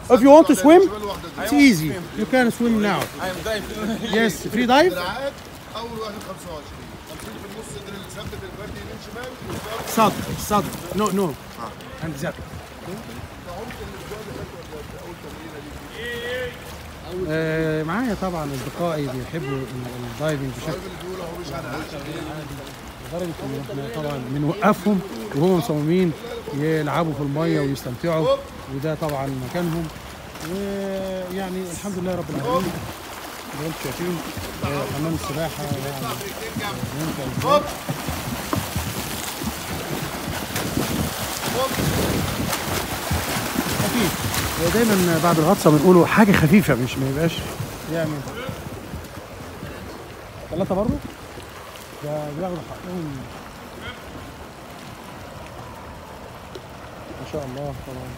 If you want to swim, it's easy. You can swim now. I am diving. Yes, free dive. دراعات اول واحد 25 50 في النص دريل ثبت البرد يمين شمال صدر no no. And that. معايا طبعا اصدقائي بيحبوا الدايفنج بشكل لدرجه ان احنا طبعا بنوقفهم وهم مصممين يلعبوا في الميه ويستمتعوا، وده طبعا مكانهم. ويعني الحمد لله رب العالمين زي ما انتم شايفين حمام السباحه يعني ممتع. خفيف. دايما بعد الغطسه بنقولوا حاجه خفيفه، مش ما يبقاش يعمل ثلاثه برضه. ده بياخدوا حقهم ما شاء الله طبعا.